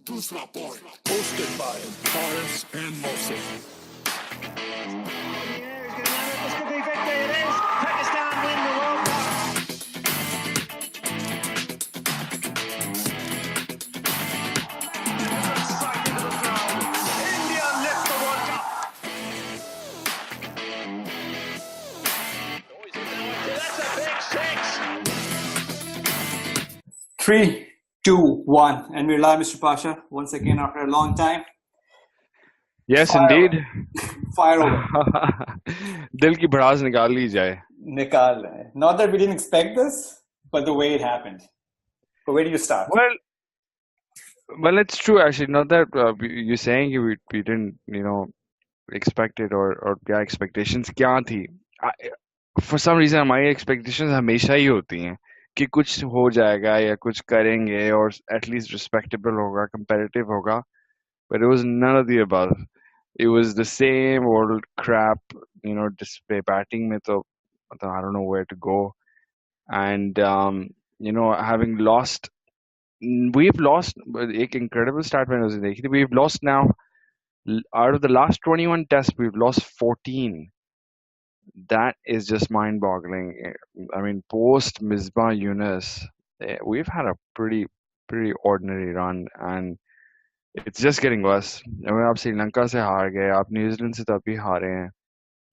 Doosra Point, hosted by Horace and Moses. This could be victory. It is. Pakistan win the World Cup. India lift the World Cup. That's a big six. 3, 2, 1. And we're live, Mr. Pasha, once again after a long time. Yes, Fire indeed. Fire over. दिल की भड़ास निकाल ली जाए. Nikal. Not that we didn't expect this, but the way it happened. But where do you start? Well, it's true actually. Not that you're saying we didn't, expect it or क्या expectations क्या थी. For some reason हमारी expectations हमेशा ही होती हैं कि कुछ हो जाएगा या कुछ करेंगे और at least respectable होगा, competitive होगा. But it was none of the above. It was the same old crap, display batting में तो I don't know where to go. And having lost, we've lost एक incredible stat मैंने उसे देखी थी. We've lost now out of the last 21 tests, we've lost 14. That is just mind-boggling. I mean, post Misbah Yunus, we've had a pretty ordinary run, and it's just getting worse. I mean, आप श्रीलंका से हार गए, आप New Zealand से तब भी हारे हैं.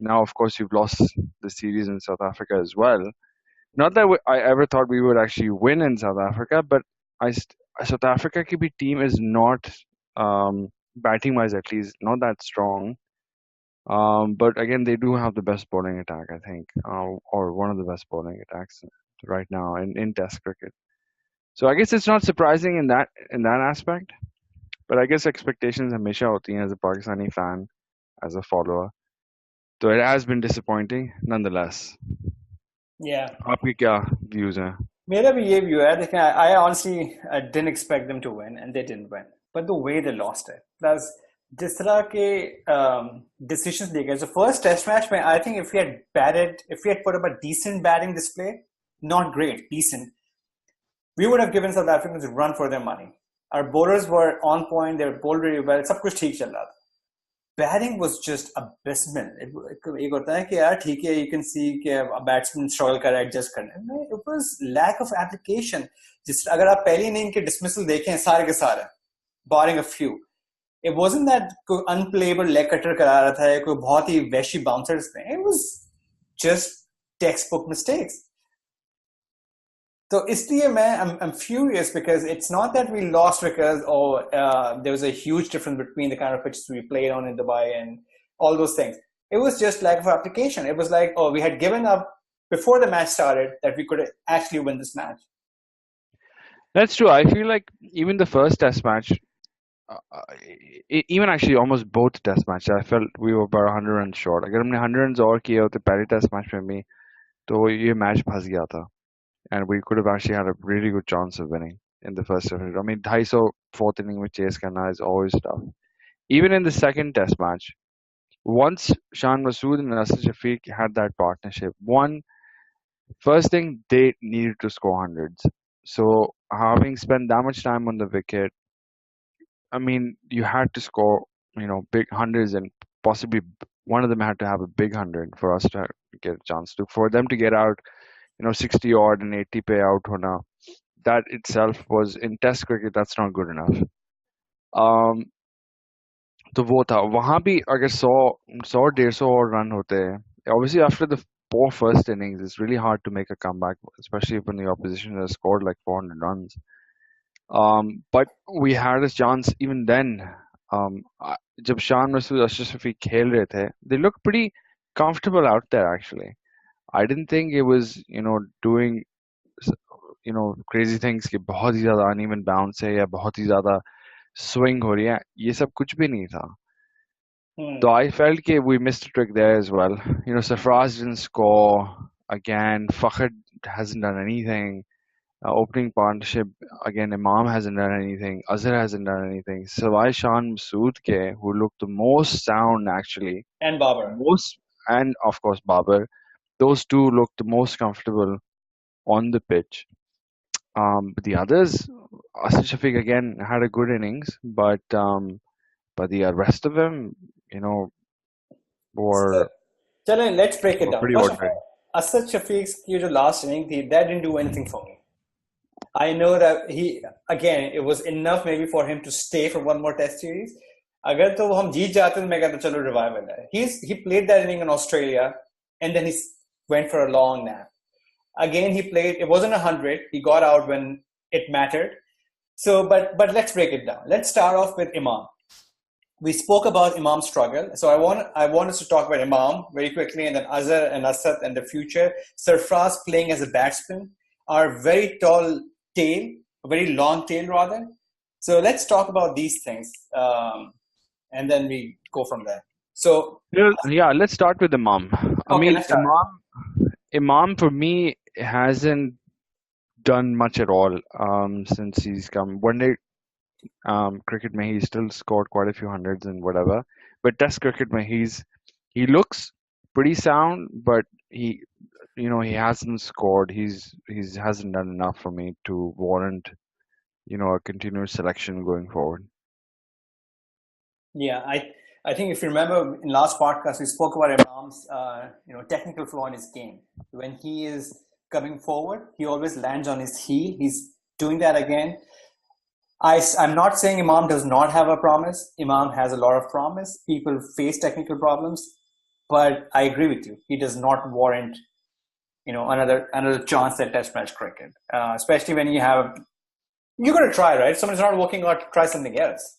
Now, of course, you've lost the series in South Africa as well. Not that I ever thought we would actually win in South Africa, but South Africa ki bhi team is not, batting wise at least, not that strong. But again, they do have the best bowling attack, I think, or one of the best bowling attacks right now in Test cricket. So I guess it's not surprising in that aspect. But I guess expectations हमेशा होती हैं as a Pakistani fan, as a follower. So it has been disappointing, nonetheless. Yeah. आपके क्या views हैं? मेरा भी ये view है. देखें, I honestly didn't expect them to win, and they didn't win. But the way they lost it, plus जिस तरह के decisions they gave. So first test match, I think if we had put up a decent batting display, not great, decent, we would have given South Africans a run for their money. Our bowlers were on point. They were bowled really well. सब कुछ ठीक चल रहा था. Batting was just abysmal. एक होता है कि यार ठीक है, you can see कि a batsman struggle कर रहा है adjust करने. It was lack of application. अगर आप पहली इनिंग के dismissal देखें सारे के सारे, barring a few, it wasn't that कोई unplayable leg cutter करा रहा था या कोई बहुत ही वैशी bouncers थे. It was just textbook mistakes. So इसलिए I'm furious because it's not that we lost because there was a huge difference between the kind of pitches we played on in Dubai and all those things. It was just lack of application. It was like, we had given up before the match started that we could actually win this match. That's true. I feel like even the first test match, even actually almost both test matches, I felt we were about 100 runs short. अगर हमने 100 runs और किए होते पहले test match में भी, तो ये match फंस गया था. And we could have actually had a really good chance of winning in the first test. I mean, 250 fourth inning with chase karna is always tough. Even in the second test match, once Shan Masood and Nasir Shafiq had that partnership, first thing, they needed to score hundreds. So having spent that much time on the wicket, I mean, you had to score, big hundreds, and possibly one of them had to have a big hundred for us to get a chance to. For them to get out, 60 odd and 80 payout hona, that itself was in test cricket, that's not good enough. तो वो था वहां भी अगर 100-150 और run होते हैं, obviously after the poor first innings it's really hard to make a comeback, especially when the opposition has scored like 400 runs. But we had a chance even then. जब शान मसूद अशरफ शफीक खेल रहे थे, they looked pretty comfortable out there actually. I didn't think it was, doing, crazy things कि बहुत ही ज़्यादा uneven bounce है या बहुत ही ज़्यादा swing हो रही है, ये सब कुछ भी नहीं था. So I felt कि we missed a trick there as well. Sarfraz didn't score again. Fakhr hasn't done anything. Opening partnership again. Imam hasn't done anything. Azhar hasn't done anything. Sawai Shan Masood ke, who looked the most sound actually, And Babar. And of course Babar. Those two looked the most comfortable on the pitch. But the others, Asad Shafiq again had a good innings, but the rest of them, you know, So, were chalo, let's break it were down. pretty First of ordinary. all, Asad Shafiq's last inning, that didn't do anything for me. I know that again, it was enough maybe for him to stay for one more test series. अगर तो हम जीत जाते तो मैं कहता चलो revival है. He played that inning in Australia and then he went for a long nap. Again, he played. It wasn't 100. He got out when it mattered. So, but let's break it down. Let's start off with Imam. We spoke about Imam's struggle. So I want us to talk about Imam very quickly, and then Azhar and Asad and the future. Sarfraz playing as a batsman, our very tall tail, a very long tail rather. So let's talk about these things, and then we go from there. So Yeah, let's start with Imam. I okay, mean, let's start. Imam for me hasn't done much at all since he's come. One day cricket mein he still scored quite a few hundreds and whatever. But Test cricket mein he looks pretty sound, but he hasn't scored. He's hasn't done enough for me to warrant a continuous selection going forward. Yeah, I think if you remember in last podcast we spoke about Imam's technical flaw in his game. When he is coming forward, he always lands on his heel. He's doing that again. I'm not saying Imam does not have a promise. Imam has a lot of promise. People face technical problems, but I agree with you. He does not warrant another chance at Test match cricket, especially when you got to try, right? If someone's not working out, try something else.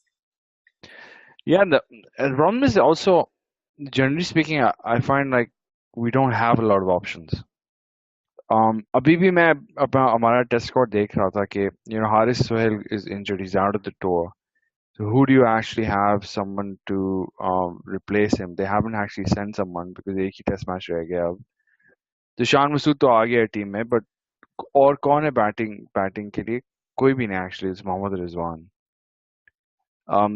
Yeah, the problem is also, generally speaking, I find like we don't have a lot of options. अभी भी मैं अपना हमारा test score देख रहा था कि Haris Sohail is injured, he's out of the tour. So who do you actually have someone to replace him? They haven't actually sent someone because एक ही टेस्ट मैच रह गया अब. तो शान मसूद तो आ गया टीम में, but और कौन है बैटिंग के लिए? कोई भी नहीं actually. It's Mohammad Rizwan.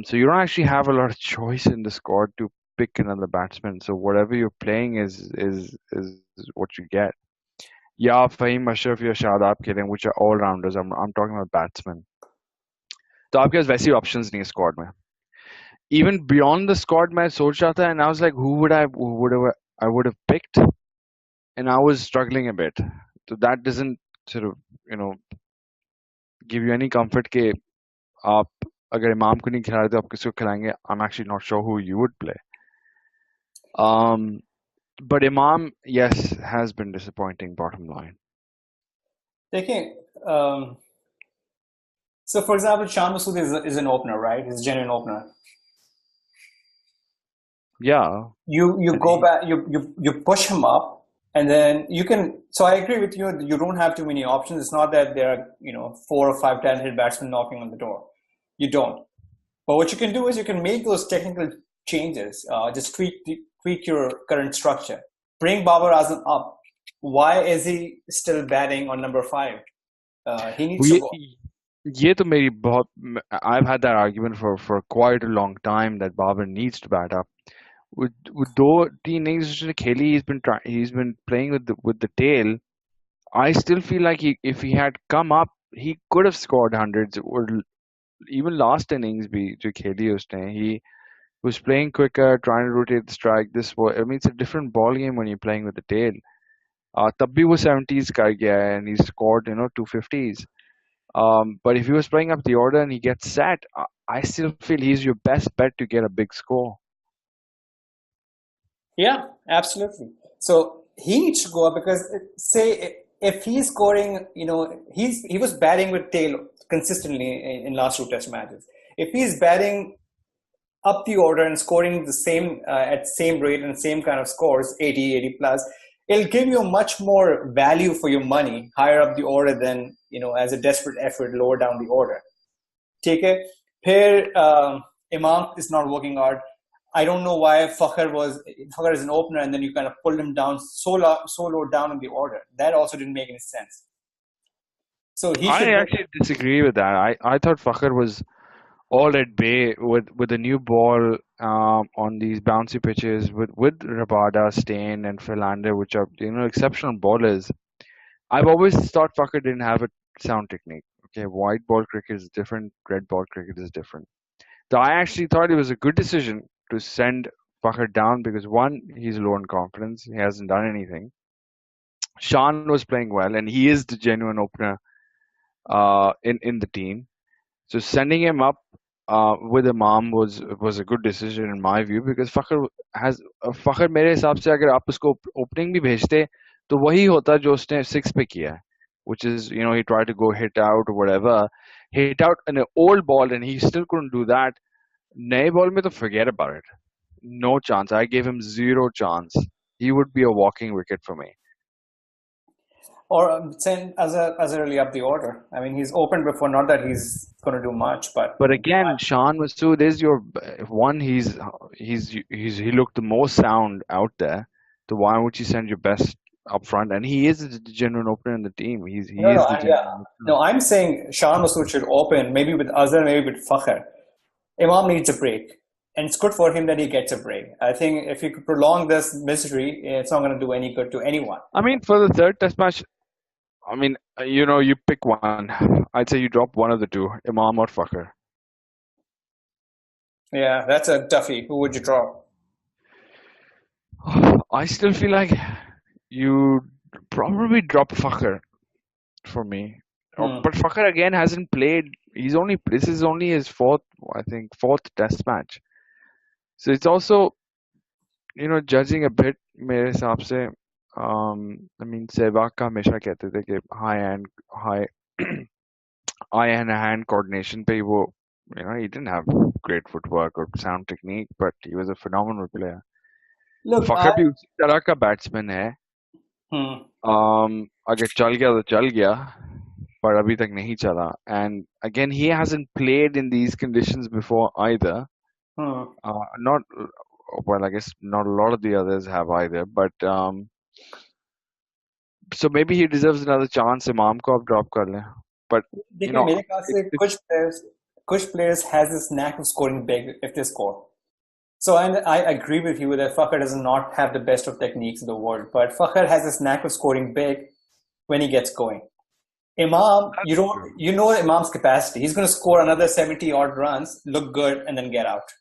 So you don't actually have a lot of choice in the squad to pick another batsman. So whatever you're playing is what you get. Yeah, Fahim Ashraf या शादाब खेलें, which are all rounders. I'm talking about batsmen. तो आपके पास वैसी options नहीं है squad में. Even beyond the squad, मैं सोच रहा था, and I was like, who would have picked, and I was struggling a bit. So that doesn't sort of give you any comfort कि आप अगर इमाम को नहीं खिला रहे तो आप किसको खिलाएंगे. I'm actually not sure who you would play. But Imam, yes, has been disappointing, bottom line. Taking so for example, Shan Masood is an opener, right? He's a genuine opener. Yeah. You go back, you push him up, and then you can. So I agree with you. You don't have too many options. It's not that there are 4 or 5 talented batsmen knocking on the door. You don't. But what you can do is you can make those technical changes. Just tweak your current structure. Bring Babar Azam up. Why is he still batting on number 5? He needs to go. ये तो मेरी बहुत I've had that argument for quite a long time that Babar needs to bat up. With दो तीन innings उसने खेली, he's been playing with the tail. I still feel like if he had come up, he could have scored hundreds. Or even last innings भी जो खेली उसने, he was playing quicker, trying to rotate the strike. I mean, it's a different ball game when you're playing with the tail. तब भी वो 70s कर गया है and he scored 250s. But if he was playing up the order and he gets set, I still feel he's your best bet to get a big score. Yeah, absolutely. So he needs to go up because say if he's scoring, he was batting with tail consistently in last 2 test matches. If he's batting up the order and scoring the same at same rate and same kind of scores, 80 plus, it'll give you much more value for your money higher up the order than as a desperate effort lower down the order. Take it. Here, Imam is not working out. I don't know why Fakhr is an opener and then you kind of pulled him down so low down in the order. That also didn't make any sense. So I actually disagree with that. I thought Fakhr was all at bay with the new ball on these bouncy pitches with Rabada, Stain, and Philander, which are exceptional bowlers. I've always thought Fakhr didn't have sound technique. Okay, white ball cricket is different, red ball cricket is different. So I actually thought it was a good decision to send Fakhr down because one, he's low on confidence, he hasn't done anything. Sean was playing well, and he is the genuine opener in the team. So sending him up with Imam was a good decision in my view because Fakhr मेरे हिसाब से अगर आप उसको opening भी भेजते तो वही होता जो उसने six पे किया है, which is he tried to go hit out or whatever, hit out an old ball and he still couldn't do that. नए ball में तो forget about it, no chance. I gave him zero chance. He would be a walking wicket for me. Or send as early up the order. I mean, he's opened before. Not that he's going to do much, but But again, Sean Masood is your one. He looked the most sound out there. So why would you send your best up front? And he is the genuine opener in the team. He no, is no, the yeah, genuine opener. no. I'm saying Shan Masood should open, maybe with Azhar, maybe with Fakhr. Imam needs a break, and it's good for him that he gets a break. I think if you could prolong this misery, it's not going to do any good to anyone. I mean, for the third test match, I mean, you pick one. I'd say you drop one of the two, Imam or Fakhr. Yeah, that's a toughie. Who would you drop? I still feel like you probably drop Fakhr for me. But Fakhr again hasn't played. This is only his fourth test match. So it's also, judging a bit मेरे हिसाब से. I mean, Sehwag का हमेशा कहते थे कि high hand coordination पे वो, he didn't have great footwork or sound technique, but he was a phenomenal player. Look, Fakhr भी उसी तरह का batsman है. अगर चल गया तो चल गया, but अभी तक नहीं चला. And again, he hasn't played in these conditions before either. Not well, I guess not a lot of the others have either, but so maybe he deserves another chance. Imam को आप drop कर लें. But देखिए मेरे ख्याल से कुछ players has this knack of scoring big if they score. So I agree with you that Fakhr does not have the best of techniques in the world, but Fakhr has this knack of scoring big when he gets going. Imam, you know Imam's capacity. He's going to score another 70 odd runs, look good, and then get out.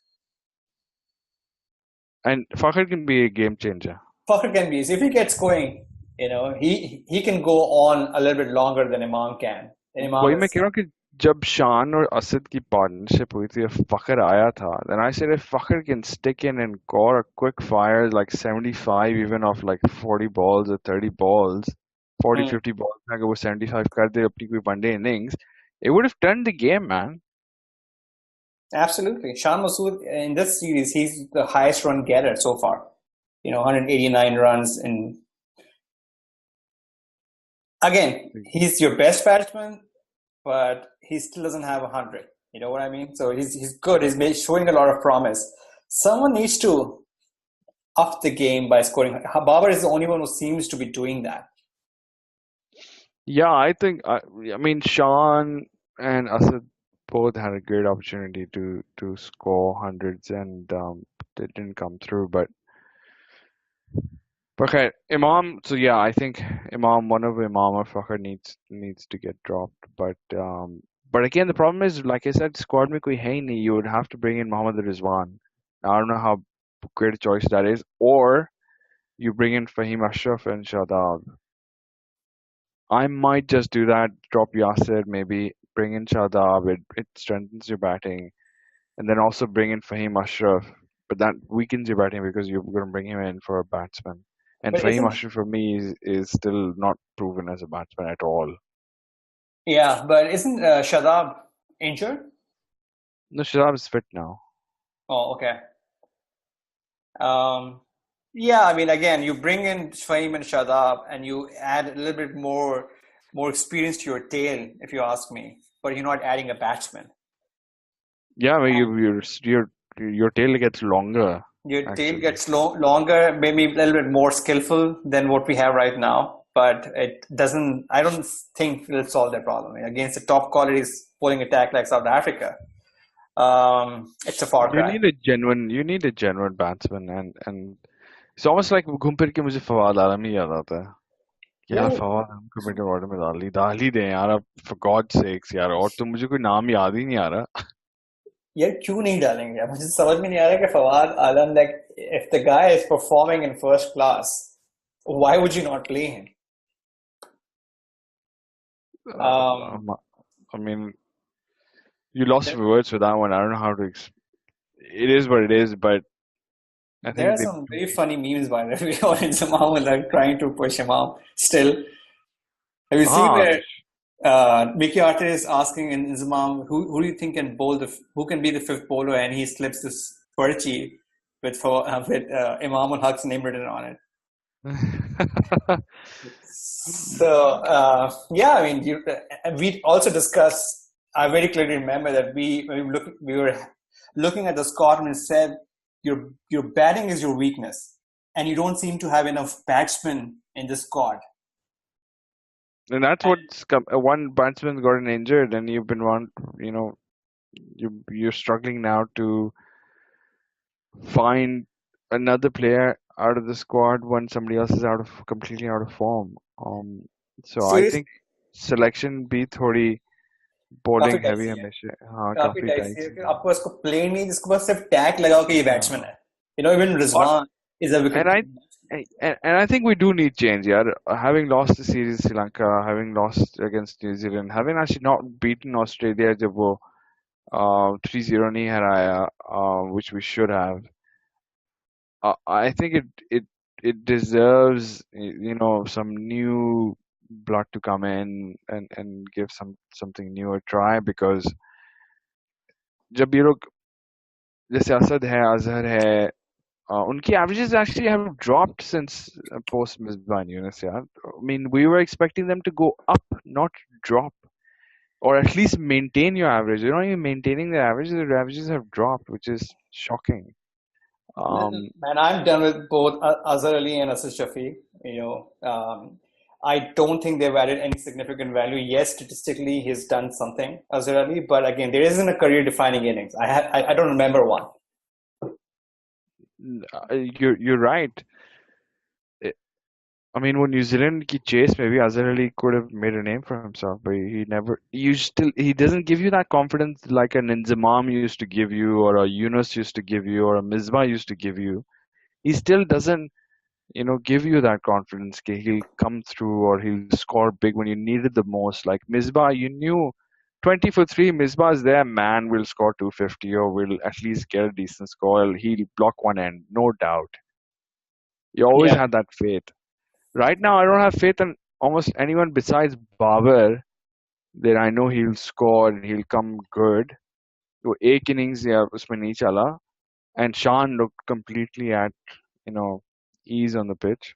And Fakhr can be a game changer. Fakhr can be. If he gets going, he can go on a little bit longer than Imam can. वही मैं कह रहा हूँ कि जब शान और असद की partnership हुई थी, Fakhr आया था, then I said if Fakhr can stick in and score a quick fire like 75 even off like 40 balls or 30 balls, 40, 50 balls, अगर वो 75 कर दे अपनी कोई one-day innings, it would have turned the game, man. Absolutely. Shan Masood, in this series, he's the highest run getter so far. 189 runs. And again, he's your best batsman, but he still doesn't have 100. You know what I mean? So he's good. He's showing a lot of promise. Someone needs to up the game by scoring. Babar is the only one who seems to be doing that. Yeah, I think, I mean, Sean and Asad both had a great opportunity to score hundreds and they didn't come through. But okay, Imam. So yeah, I think one of Imam or Fakhr needs to get dropped. But again, the problem is, like I said, squad में कोई है ही नहीं. You would have to bring in Mohammad Rizwan. I don't know how great a choice that is, or you bring in Fahim Ashraf and Shadab. I might just do that. Drop Yasir, maybe bring in Shadab. It strengthens your batting, and then also bring in Fahim Ashraf. But that weakens your batting because you're going to bring him in for a batsman. And Fahim Ashraf for me is still not proven as a batsman at all. Yeah, but isn't Shadab injured? No, Shadab is fit now. Oh, okay. Yeah, I mean, again, you bring in Fahim and Shadab, and you add a little bit more experience to your tail, if you ask me. But you're not adding a batsman. Yeah, I mean, your tail gets longer. Your tail gets longer, maybe a little bit more skillful than what we have right now. But it doesn't. I don't think it'll solve that problem against the top quality bowling attack like South Africa. It's a far cry. You need a genuine batsman, and it's almost like घूम फिर के मुझे फवाद आलम ही याद आता है यार वो फवाद हमको मीटर वाटर में डाल ही दें यार अब for God's sakes यार और तो मुझे कोई नाम याद ही नहीं आ रहा यार क्यों नहीं डालेंगे यार मुझे समझ में नहीं आ रहा कि फवाद आलम like if the guy is performing in first class why would you not play him? Um, I mean you lost words for that one. I don't know how to it is what it is, but I there are think they some very funny memes by the way on Inzamam like trying to push him out still. Have you seen ah where Mickey Arthur is asking in Inzamam who do you think can bowl who can be the fifth bowler and he slips this Perchi with Imam ul Haq's name written on it. So yeah, I mean, we also discussed. I very clearly remember that we were looking at the squad and said your batting is your weakness, and you don't seem to have enough batsmen in the squad. and that's And what's one batsman gotten injured and you've been you know you're struggling now to find another player out of the squad when somebody else is completely out of form. So I seriously, think selection भी थोड़ी काफी bowling heavy dicey है, हमेशा हाँ काफी काफी dicey है dicey कि आपको इसको प्ले नहीं जिसको बस सिर्फ टैग लगाओ कि ये बैट्समैन हाँ है. You know, even और Rizwan is a wicket. and I think we do need change यार having lost the series Sri Lanka having lost against New Zealand having actually not beaten Australia जब वो 3-0 नहीं हराया which we should have I think it deserves some new blood to come in and give something new a try because जब ये लोग जैसे असद है अजहर है उनकी averages actually have dropped since post Misbah Yunus yaar. I mean we were expecting them to go up not drop or at least maintain your average they're not even maintaining their averages have dropped which is shocking um Listen, man, I'm done with both Azhar Ali and Asad Shafi. You know, I don't think they've added any significant value. Yes, statistically, he's done something, Azhar Ali, but again, there isn't a career-defining innings. I don't remember one. you're right I mean, when New Zealand ki chase, maybe Azhar Ali could have made a name for himself, but he never. He doesn't give you that confidence like an Inzamam used to give you, or a Yunus used to give you, or a Misbah used to give you. He still doesn't, give you that confidence. That he'll come through or he'll score big when you need it the most. Like Misbah, you knew 20 for 3, Misbah is there, man will score 250 or will at least get a decent score. He'll block one end, no doubt. You always Yeah, had that faith. Right now, I don't have faith in almost anyone besides Babar that I know he'll score and he'll come good. तो एक innings या उसमें नहीं चला and Shan looked completely at ease on the pitch.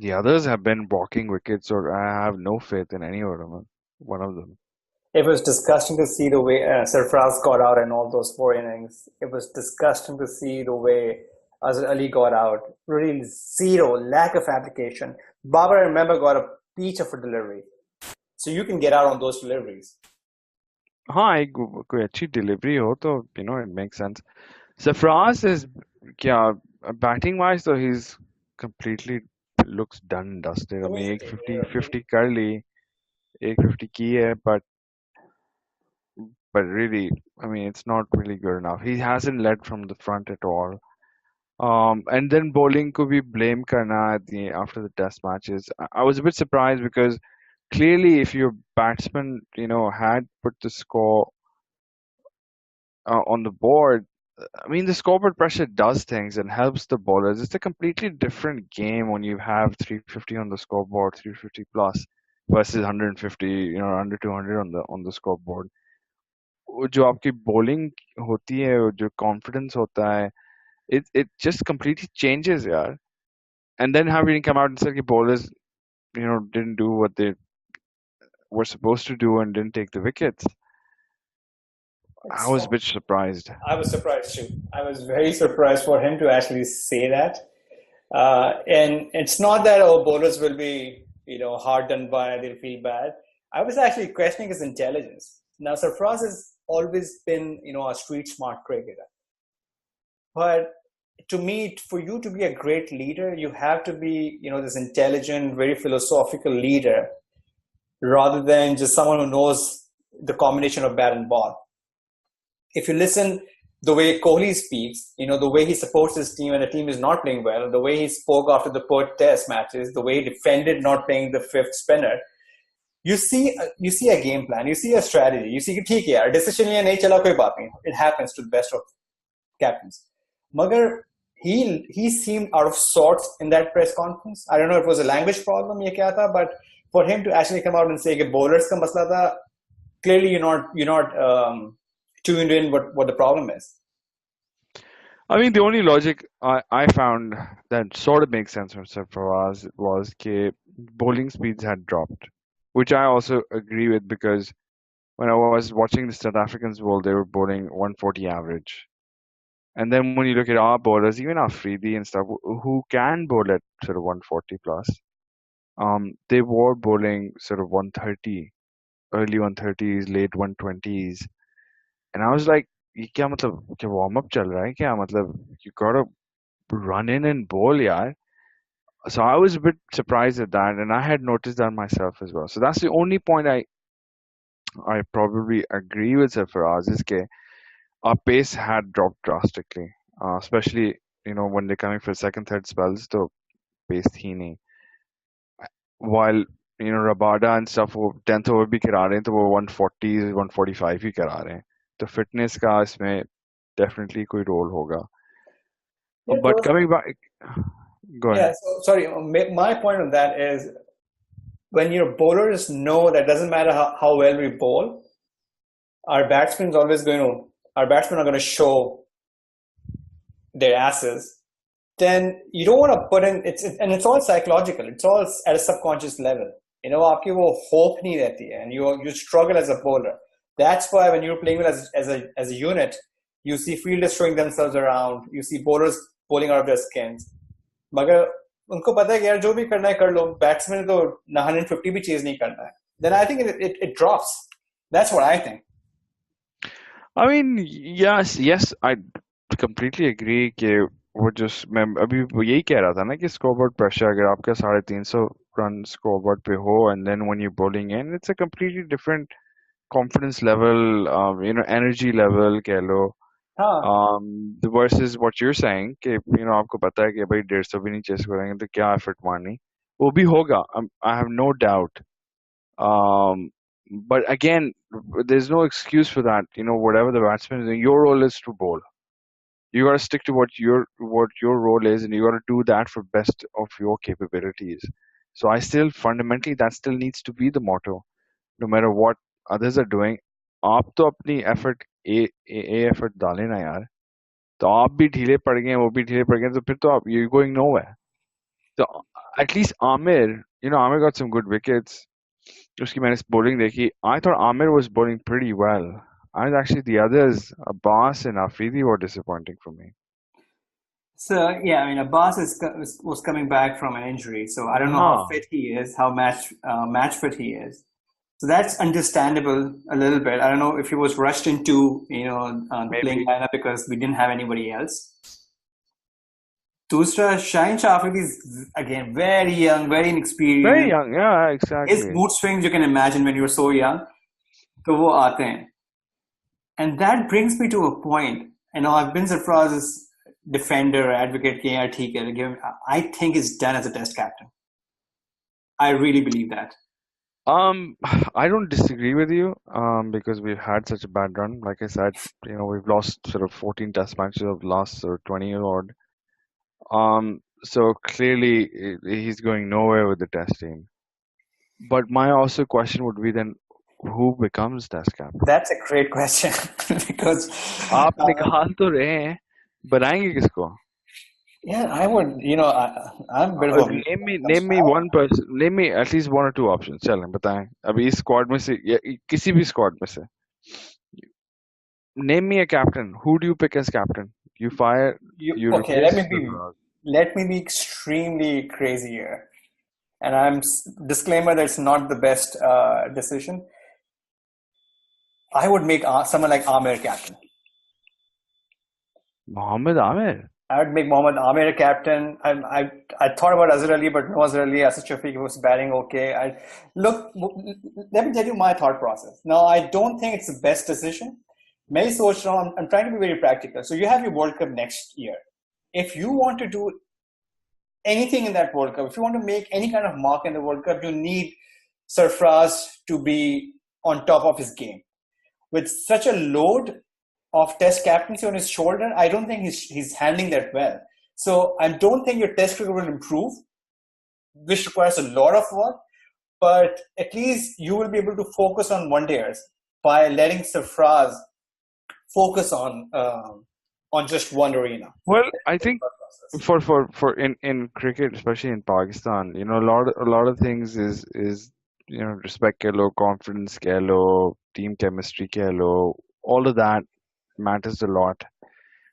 The others have been walking wickets, or I have no faith in any of them. One of them. it was disgusting to see the way Sarfraz got out in all those 4 innings. It was disgusting to see the way Azhar Ali got out. Really zero, lack of application. Babar, I remember, got a peach of a delivery. So you can get out on those deliveries. हाँ एक कोई अच्छी delivery हो तो it makes sense. Sarfraz is क्या batting wise so he's completely looks done and dusted. I mean 150 कर ली 150 की है but really I mean it's not really good enough. He hasn't led from the front at all. And then bowling could be blame karna after the test matches. I was a bit surprised because clearly if your batsman had put the score on the board I mean the scoreboard pressure does things and helps the bowlers. It's a completely different game when you have 350 on the scoreboard 350 plus versus 150 under 200 on the scoreboard. वो जो आपकी bowling होती है वो जो confidence होता है it just completely changes यार. And then having come out and said कि bowlers didn't do what they were supposed to do and didn't take the wickets. I was a bit surprised. I was surprised too. I was very surprised for him to actually say that. And it's not that bowlers will be, hard done by, they'll feel bad. I was actually questioning his intelligence. Now, Sarfraz has always been, a street smart cricketer. But to me, for you to be a great leader, you have to be, this intelligent, very philosophical leader, rather than just someone who knows the combination of bat and ball. If you listen the way Kohli speaks, the way he supports his team when the team is not playing well, the way he spoke after the Perth Test matches, the way he defended not playing the fifth spinner, you see a game plan, you see a strategy, you see, ठीक है यार, decision लिया नहीं चला कोई बात नहीं, it happens to the best of captains. Magar, he seemed out of sorts in that press conference. I don't know if it was a language problem या क्या था, but for him to actually come out and say कि bowlers का मसला था, clearly you're not tuned in what the problem is. I mean, the only logic I found that sort of makes sense for us was that bowling speeds had dropped, which I also agree with, because when I was watching the South Africans bowl, they were bowling 140 average. And then when you look at our bowlers, even Afridi and stuff, who can bowl at sort of 140 plus, they were bowling sort of 130, early 130s, late 120s. And I was like, ये क्या मतलब, क्या warm up चल रहा है क्या, मतलब you gotta run in and bowl यार. So I was a bit surprised at that, and I had noticed that myself as well. So that's the only point I probably agree with Sarfaraz, is that our pace had dropped drastically, especially when they're coming for second, third spells. तो pace थी नहीं. While Rabada and stuff वो 10th over भी करा रहे हैं, तो वो 140 145 ही करा रहे हैं. तो fitness का इसमें definitely कोई role होगा. Yeah, But coming back, go ahead. Yeah, so, sorry. My point on that is, when your bowlers know that doesn't matter how well we bowl, our batsmen are going to show their asses. Then you don't want to put in it's all psychological. It's all at a subconscious level. आपकी वो hope नहीं रहती है, and you struggle as a bowler. That's why when you're playing as a unit, you see fielders throwing themselves around, you see bowlers bowling out of their skins. मगर उनको पता है कि यार जो भी करना है कर लो, बैट्समैन तो 150 भी चेज नहीं करना है. Then I think it drops. That's what I think. I mean, yes, I completely agree कि वो मैं अभी यही कह रहा था ना कि स्कोरबोर्ड प्रेशर, अगर आपका 350 रन स्कोरबोर्ड पे हो, and then when you're bowling in, it's a completely different confidence level, energy level कह लो. Versus what you're saying कि आपको पता है कि भाई 150 भी नहीं चेस करेंगे तो क्या एफर्ट मारनी, वो भी होगा. I have no doubt. But again, there's no excuse for that. Whatever the batsman is doing, your role is to bowl. You got to stick to what your role is, and you got to do that for best of your capabilities. So I still fundamentally, that still needs to be the motto, no matter what others are doing. आप तो अपनी effort effort डालें ना यार. तो आप भी ढीले पड़ गए, वो भी ढीले पड़ गए, तो फिर तो आप you're going nowhere. So at least Amir, Amir got some good wickets. उसकी मैंने bowling देखी. I thought Amir was bowling pretty well. And actually the others, Abbas and Afridi, were disappointing for me. So yeah, I mean, Abbas was coming back from an injury, so I don't know how fit he is, how match fit he is. So that's understandable a little bit. I don't know if he was rushed into playing lineup because we didn't have anybody else. Doosra, Shaheen Afridi is again very young, very inexperienced. Very young, yeah, exactly. His mood swings you can imagine when you're so young. तो वो आते हैं. And that brings me to a point. I've been surprised as defender, advocate, I think he's done as a test captain. I really believe that. I don't disagree with you, because we've had such a bad run. Like I said, we've lost sort of 14 test matches of last 20 year old. So clearly he's going nowhere with the test team. But my also question would be then, who becomes test captain? That's a great question. Because आप निकाल तो रहे हैं, बनाएंगे किसको? Yeah, I would. I'm a bit of a name me one person. Name me at least one or two options. चलें बताएं. अभी इस squad में से या किसी भी squad में से. Name me a captain. Who do you pick as captain? You fire. You okay, let me be extremely crazy here, and I'm disclaimer that it's not the best decision. I would make someone like Amir captain. Mohammed Amir. I would make Mohammad Amir a captain. I thought about Azhar Ali, but no Azhar Ali. Asad Shafiq was batting okay. Look, let me tell you my thought process. Now, I don't think it's the best decision. मैं सोच रहा हूँ, I'm trying to be very practical. So you have your World Cup next year. If you want to do anything in that World Cup, if you want to make any kind of mark in the World Cup, you need Sarfraz to be on top of his game. With such a load of Test captaincy on his shoulder, I don't think he's handling that well. So I don't think your Test cricket will improve, which requires a lot of work. But at least you will be able to focus on one-dayers by letting Sarfraz focus on just one arena. Well, I think for in cricket, especially in Pakistan, you know, a lot of things is you know, respect keh lo, confidence keh lo, team chemistry keh lo, all of that matters a lot.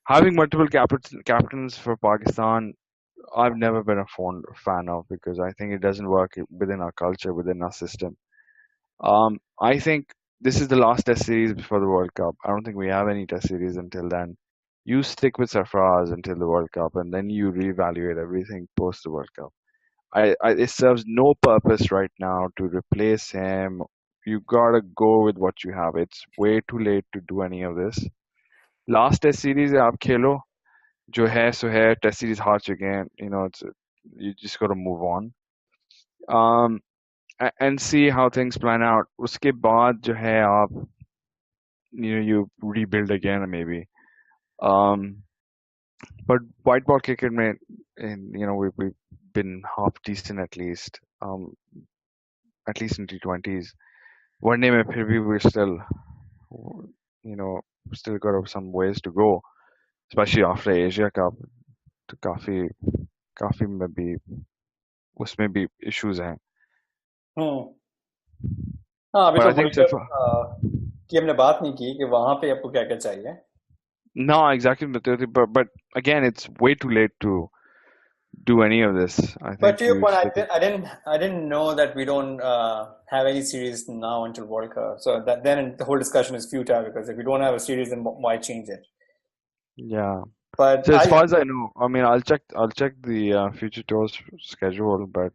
Having multiple captains for Pakistan, I've never been a fan of, because I think it doesn't work within our culture, within our system. I think this is the last Test series before the World Cup. I don't think we have any Test series until then. You stick with Sarfaraz until the World Cup, and then you reevaluate everything post the World Cup. It serves no purpose right now to replace him. You gotta go with what you have. It's way too late to do any of this. Last Test series है आप खेलो, जो है सो है. Test series हार चुके हैं. You know, you just gotta move on. And see how things plan out. उसके बाद जो है आप, you know, you rebuild again maybe. But white ball cricket में, you know, we've been half decent at least in T20s. One day में फिर भी we're still, you know, still got some ways to go, especially after Asia Cup. तो काफी में भी उसमें भी issues हैं. हाँ, अभी But तो I think वर्ल्ड कप की हमने बात नहीं की कि वहां पे आपको क्या क्या चाहिए. No, exactly. But again, it's way too late to do any of this. I But think to your you point, stick with. I didn't know that we don't have any series now until World Cup. So that then the whole discussion is futile, because if we don't have a series, then why change it? Yeah. But So as far as I know, I mean, I'll check the future tours schedule, but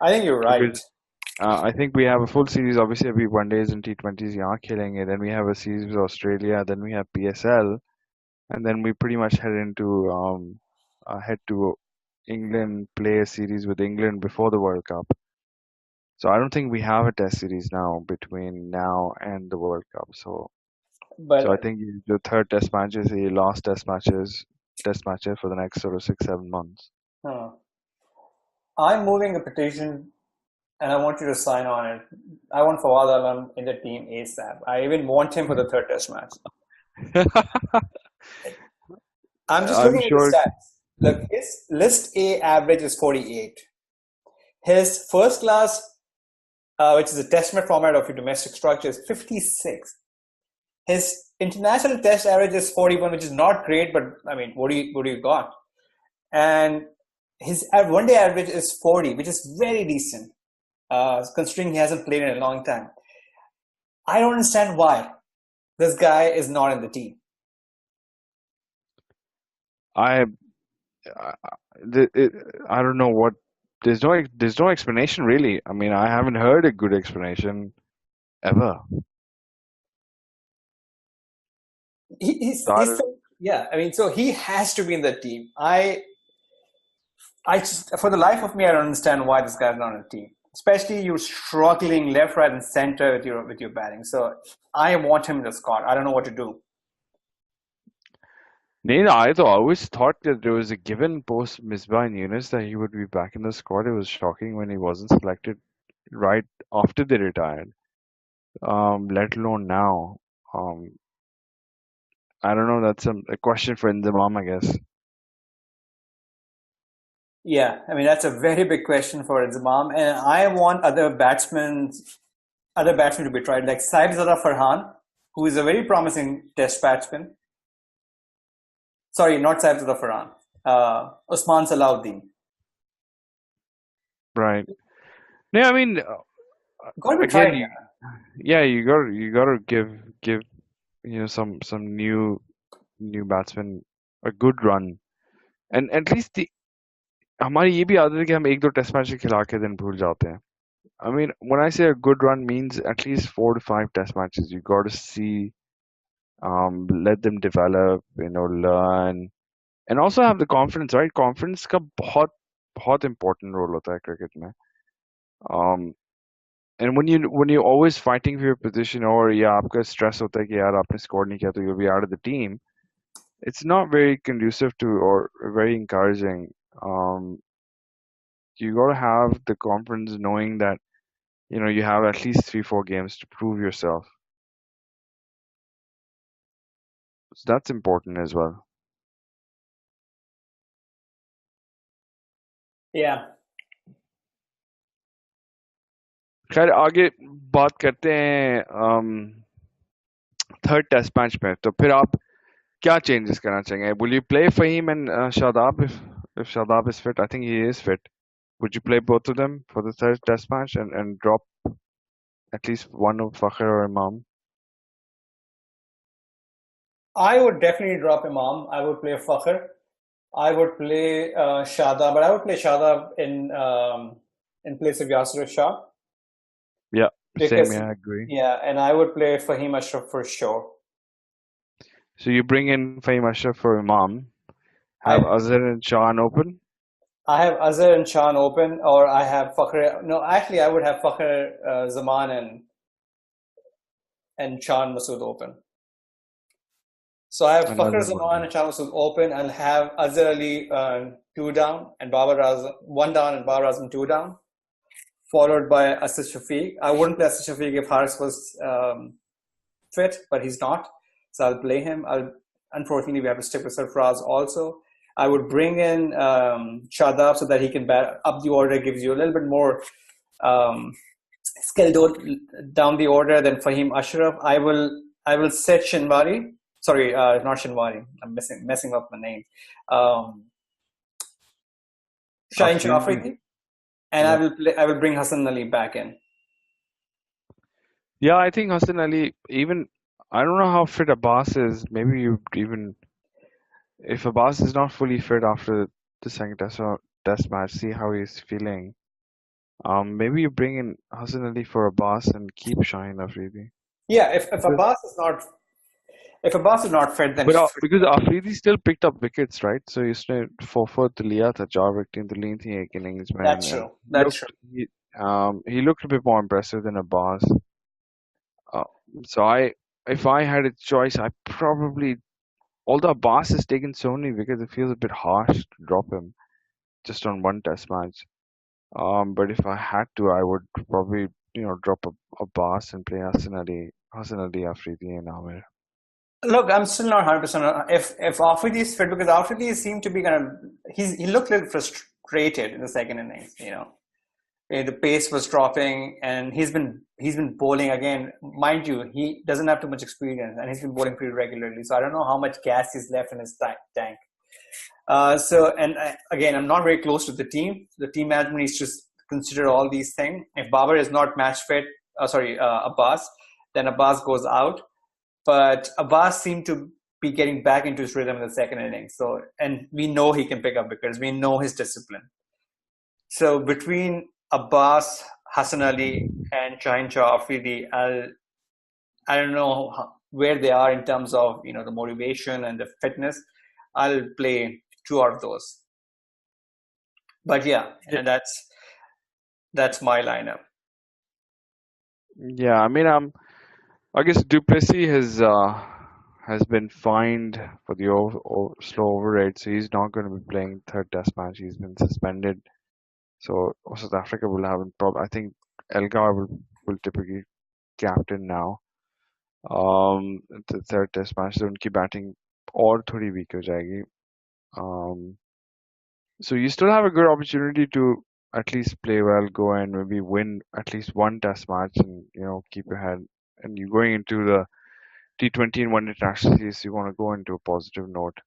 I think you're right. because I think we have a full series. Obviously, we one days and T20s यहाँ खेलेंगे. Then we have a series with Australia. Then we have PSL, and then we pretty much head to England, play a series with England before the World Cup. So I don't think we have a test series now between now and the World Cup. So But I think the third test match is the last test matches for the next sort of 6-7 months. I'm moving a petition, and I want you to sign on it. I want Fawad Alam in the team ASAP. I even want him for the third test match. I'm just looking at sure. the stats. Look, his list A average is 48. His first class, which is a test match format of your domestic structure, is 56. His international test average is 41, which is not great, but I mean, what do you got? And his one-day average is 40, which is very decent, considering he hasn't played in a long time. I don't understand why this guy is not in the team. I don't know what. There's no explanation really. I mean, I haven't heard a good explanation ever. Yeah. I mean, so he has to be in the team. I just, for the life of me, I don't understand why this guy's not on the team. Especially you're struggling left, right, and center with your batting. So I want him in the squad. I don't know what to do. I always thought that there was a given post Misbah and Yunus that he would be back in the squad. It was shocking when he wasn't selected right after they retired. Let alone now. I don't know. That's a question for Inzamam, I guess. Yeah, I mean that's a very big question for Inzamam, and I want other batsmen to be tried, like Saibzada Farhan, who is a very promising Test batsman. Sorry, not Saibzada Farhan. Usman Salahuddin. Right. Yeah, I mean, Got to be again, tried. yeah, you gotta give some new batsmen a good run. and at least हमारी ये भी आदत है कि हम एक दो test match खिला के दिन भूल जाते हैं. I mean, when I say a good run means at least 4 to 5 test matches. You got to see, let them develop, learn, and also have the confidence, right? Confidence का बहुत important role होता है cricket में. Um, and when you're always fighting for your position, or yeah, आपका stress होता है कि यार आपने score नहीं किया तो you'll be out of the team. It's not very conducive to or very encouraging. Um, you got to have the confidence knowing that you have at least 3 4 games to prove yourself. So that's important as well. Yeah. खैर आगे बात करते हैं third test match में. तो फिर आप क्या चेंजेस करना चाहेंगे? Will you play Fahim and Shadab if Shadab is fit? I think he is fit. Would you play both of them for the third test match and drop at least one of Fakhr or Imam? I would definitely drop Imam. I would play Fakhr. I would play Shadab, but I would play Shadab in place of Yasir Shah. Yeah, same. Because, Yeah, I agree. yeah, and I would play Fahim Ashraf for sure. So you bring in Fahim Ashraf for Imam, have Azhar and Shan open? I have Azhar and Shan open, or I have Fakhr. No, actually, I would have Fakhr, Zaman, and Shan Masood open. So I have And Fakhr Azhar Zaman and Shan Masood open. I'll have Azhar Ali 2 down, and Babar Azam 1 down, and Babar Azam 2 down, followed by Asad Shafiq. I wouldn't play Asad Shafiq if Haris was fit, but he's not. So I'll play him. Unfortunately, we have to stick with Sarfraz also. I would bring in Shadab so that he can up the order, gives you a little bit more skill down the order than Fahim Ashraf. I will set Shinwari. Sorry, not Shinwari. I'm messing up my name. Shaheen Shafri. And yeah. I will bring Hassan Ali back in. Yeah, I think Hassan Ali, even I don't know how fit Abbas is. Maybe you even if Abbas is not fully fit after the second test match, see how he's feeling. Maybe you bring in Hassan Ali for Abbas and keep Shaheen Afridi. Yeah, if Abbas is not fit, then but because Afridi still picked up wickets, right? So उसने 4 तो लिया था, 4 विकेटें तो ली थी एक innings में. That's true. That's true. He looked a bit more impressive than Abbas. So if I had a choice, I probably, although Abbas has taken so many wickets, it feels a bit harsh to drop him just on one test match. But if I had to, I would probably drop Abbas and play Hassan Ali, Afridi, and Amir. Look, I'm still not 100%. If Afridi is fit, because Afridi seemed to be he looked a little frustrated in the second innings. The pace was dropping, and he's been bowling again. Mind you, he doesn't have too much experience, and he's been bowling pretty regularly. So I don't know how much gas is left in his tank. Again, I'm not very close to the team. The team management needs to consider all these things. If Babar is not match fit, Abbas, then Abbas goes out. But Abbas seemed to be getting back into his rhythm in the second innings. So, and we know he can pick up wickets. We know his discipline. So between Abbas, Hassan Ali, and Shaheen Shah Afridi, I don't know where they are in terms of the motivation and the fitness. I'll play 2 out of those. But yeah, and that's my lineup. Yeah, I mean, I guess Duplessis has been fined for the slow overrate, so he's not going to be playing third test match. He's been suspended. So South Africa will have a problem. I think Elgar will typically captain now. The third test match, so उनकी batting और थोड़ी weak हो जाएगी. So you still have a good opportunity to at least play well, go and maybe win at least one test match, and keep your head. And you're going into the T20 and one international series, you want to go into a positive note.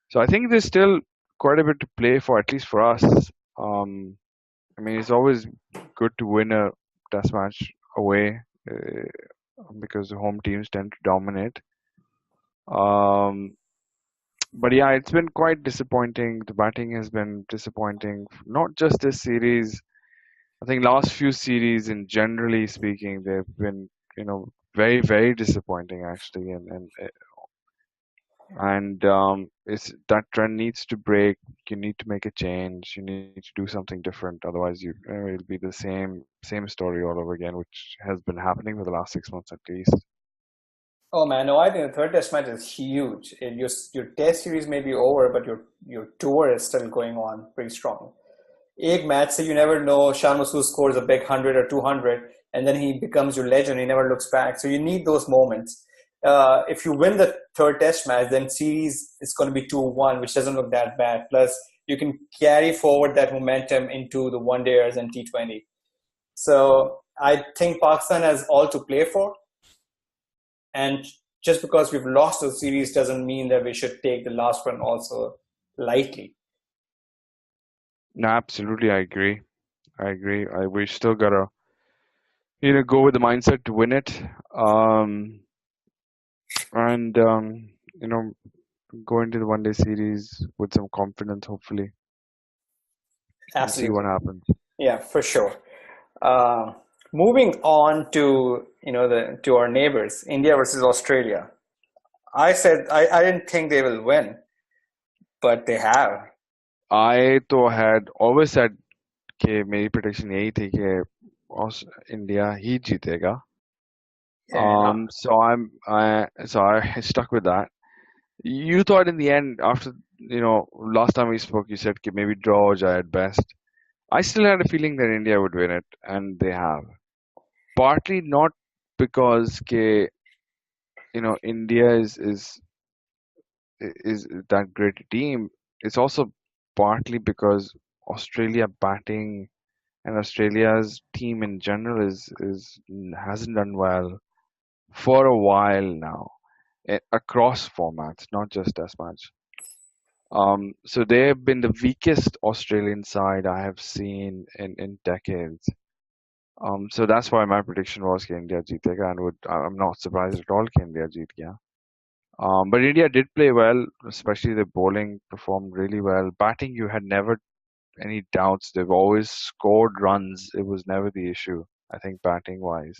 So I think there's still quite a bit to play for, at least for us. I mean, it's always good to win a test match away because the home teams tend to dominate. But yeah, it's been quite disappointing. The batting has been disappointing. Not just this series. I think last few series, in generally speaking, they've been, very, very disappointing actually. And it's that trend needs to break. You need to make a change. You need to do something different. Otherwise, it'll be the same story all over again, which has been happening for the last 6 months at least. Oh man, no, I think the third test match is huge. Your test series may be over, but your tour is still going on pretty strong. एक match से you never know Shan Masood scores a big 100 or 200 and then he becomes your legend. He never looks back. So you need those moments. If you win the third test match, then series is going to be 2-1, which doesn't look that bad. Plus, you can carry forward that momentum into the one dayers and T20. So I think Pakistan has all to play for. And just because we've lost the series doesn't mean that we should take the last one also lightly. No, absolutely, I agree. I agree. We still gotta, go with the mindset to win it. And you know, go into the one day series with some confidence, hopefully, and see what Absolutely. happens. Yeah, for sure. Uh, Moving on to to our neighbors, India versus Australia. I didn't think they will win, but they have. I तो had always said कि मेरी prediction यही थी कि India ही जीतेगा. And So I stuck with that. You thought in the end, after last time we spoke, you said कि maybe draw हो जाए at best. I still had a feeling that India would win it, and they have. Partly not because ke, India is that great a team. It's also partly because Australia batting and Australia's team in general is hasn't done well for a while now, across formats, not just Test match. So they have been the weakest Australian side I have seen in decades. So that's why my prediction was कि India जीतेगा, and I'm not surprised at all कि India जीत गया. But India did play well, especially the bowling performed really well. Batting, you had never any doubts. They've always scored runs. It was never the issue, I think, batting wise.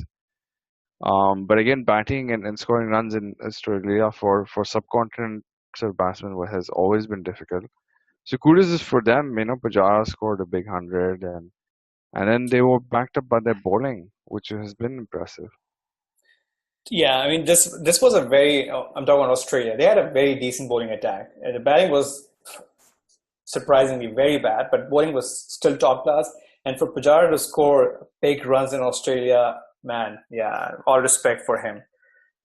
But again, batting and scoring runs in Australia for subcontinent sort of batsmen has always been difficult. So kudos is for them. Pujara scored a big 100, and then they were backed up by their bowling, which has been impressive. yeah, I mean this was a very. I'm talking about Australia. They had a very decent bowling attack. The batting was surprisingly very bad, but bowling was still top class. And for Pujara to score big runs in Australia, man, yeah, all respect for him.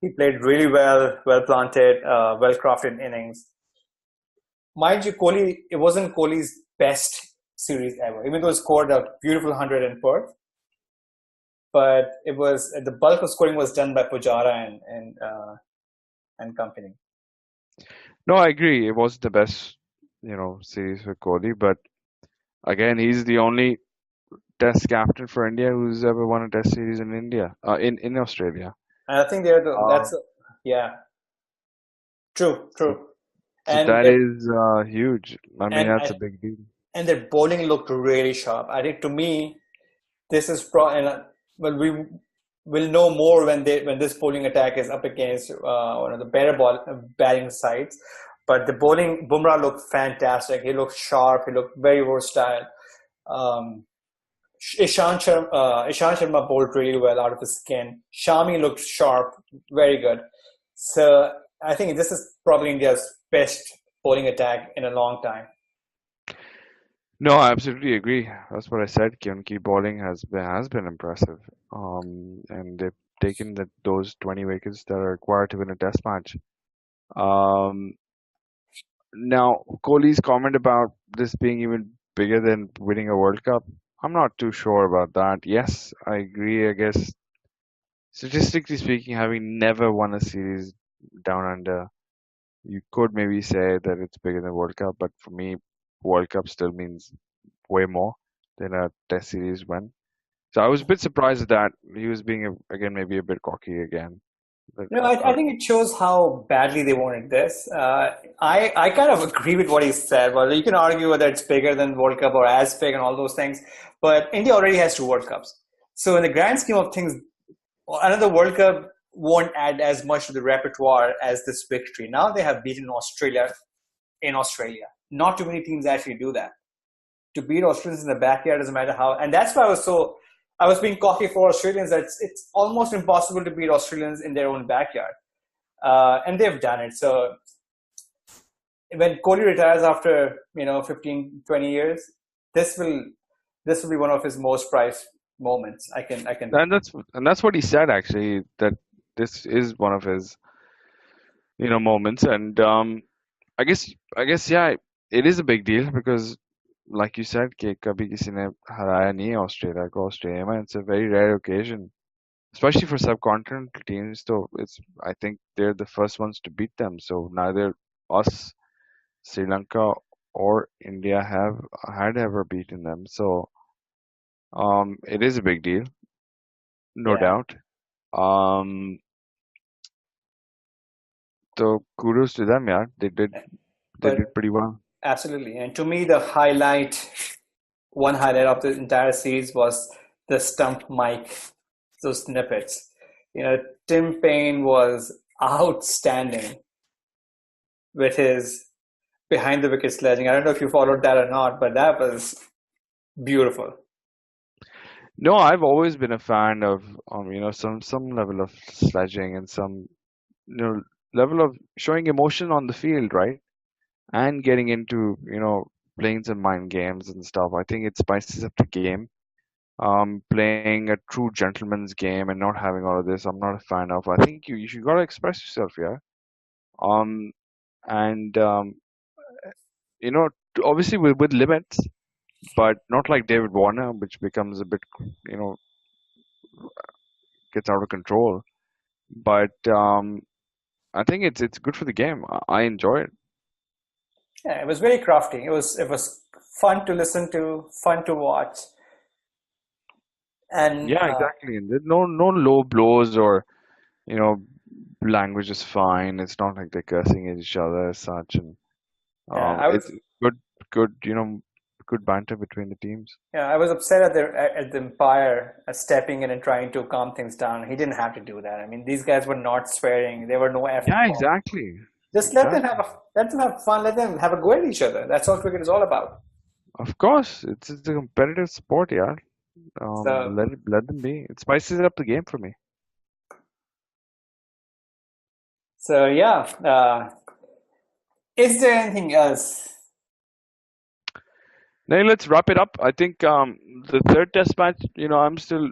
He played really well, well planted, well crafted innings. Mind you, Kohli, it wasn't Kohli's best series ever, even though he scored a beautiful 100 in Perth. But it was the bulk of scoring was done by Pujara and company. No, I agree. It was the best, series for Kohli, but again, he's the only Test captain for India who's ever won a Test series in India, in Australia. And I think they're Um, yeah, true, so, true. so And that is huge. I mean, and that's a big deal. and their bowling looked really sharp. I think to me, this is well, we will know more when this bowling attack is up against one of the better batting sides. But the bowling, Bumrah looked fantastic. He looked sharp. He looked very versatile. Um, Ishan Sharma bowled really well out of his skin. Shami looked sharp, very good. So I think this is probably India's best bowling attack in a long time. No, I absolutely agree. That's what I said. Ki unki bowling has been impressive. And they've taken those 20 wickets that are required to win a Test match. Um, Now, Kohli's comment about this being even bigger than winning a World Cup, I'm not too sure about that. Yes, I agree. I guess statistically speaking, having never won a series down under, you could maybe say that it's bigger than World Cup. But for me, World Cup still means way more than a Test series win. So I was a bit surprised at that he was being again maybe a bit cocky again. Like, No, I think it shows how badly they wanted this. I kind of agree with what he said. Well, you can argue whether it's bigger than World Cup or as big and all those things, but India already has two World Cups. So in the grand scheme of things, another World Cup won't add as much to the repertoire as this victory. Now they have beaten Australia in Australia. Not too many teams actually do that. To beat Australians in the backyard doesn't matter how, and that's why I was being cocky for Australians. That it's almost impossible to beat Australians in their own backyard, and they've done it. So when Kohli retires after 15, 20 years, this will be one of his most prized moments. I can. and that's what he said actually, that this is one of his moments. And I guess yeah, it is a big deal because like you said कि कभी किसी ने हराया नहीं है Australia को Australia में. It's a very rare occasion, especially for subcontinental teams. So I think they're the first ones to beat them. So neither us, Sri Lanka, or India had ever beaten them. So it is a big deal, no Yeah, doubt. Um, so kudos to them, yeah. They but did pretty well. absolutely. And to me, the one highlight of the entire series was the stump mic, those snippets. Tim Payne was outstanding with his behind the wicket sledging. I don't know if you followed that or not, but that was beautiful. No, I've always been a fan of some level of sledging and some level of showing emotion on the field, right? And getting into playing some mind games and stuff. I think it spices up the game. Playing a true gentleman's game and not having all of this, I'm not a fan of. I think you should gotta express yourself, yeah. Um, and you know, obviously with limits, but not like David Warner, which becomes a bit, you know, gets out of control. But I think it's good for the game. I enjoy it. Yeah, it was very crafty. It was fun to listen to, fun to watch, and Yeah, exactly. And there's no low blows or you know language is fine. It's not like they're cursing at each other as such, and yeah, I it's was good good banter between the teams. yeah, I was upset at the umpire stepping in and trying to calm things down. He didn't have to do that. I mean, these guys were not swearing. There were no F Yeah, bombs. exactly. Just Exactly. let them have fun. Let them have a go at each other. That's all cricket is all about. Of course, it's a competitive sport, yeah. So, Let them be. It spices up the game for me. so yeah. Is there anything else? Now let's wrap it up. I think the third test match, I'm still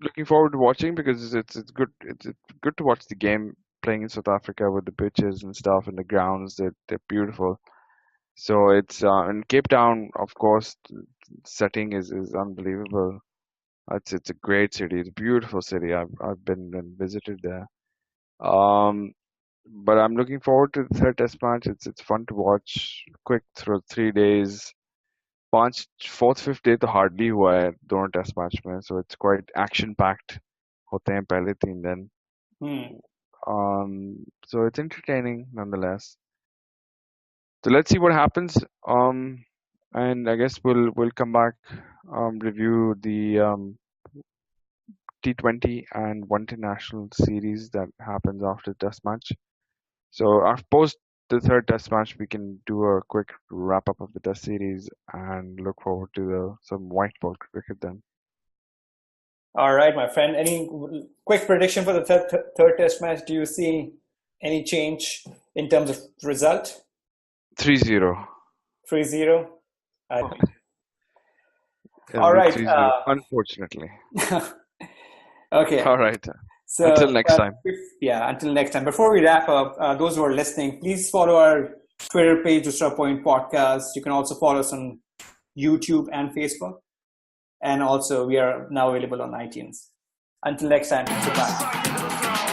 looking forward to watching because it's good. It's good to watch the game playing in South Africa with the pitches and stuff and the grounds. They're beautiful. So it's in Cape Town, of course, the setting is unbelievable. It's a great city. It's a beautiful city. I've been and visited there. Um, but I'm looking forward to the third test match. It's fun to watch. Quick through 3 days. पांच fourth fifth day तो hardly हुआ है दोनों test match में, so it's quite action packed होते हैं पहले 3 दिन. Hmm. So it's entertaining nonetheless. So let's see what happens. And I guess we'll come back, review the T20 and one international series that happens after the test match. So after post the third test match, we can do a quick wrap up of the test series and look forward to some white ball cricket then. All right, my friend. Any quick prediction for the third test match? Do you see any change in terms of result? 3-0. 3-0. It'll All be right. 3-0, unfortunately. Okay. All right. So, Until next time. Until next time. Before we wrap up, those who are listening, please follow our Twitter page, Doosra Point Podcast. You can also follow us on YouTube and Facebook. And also, we are now available on iTunes. Until next time, goodbye.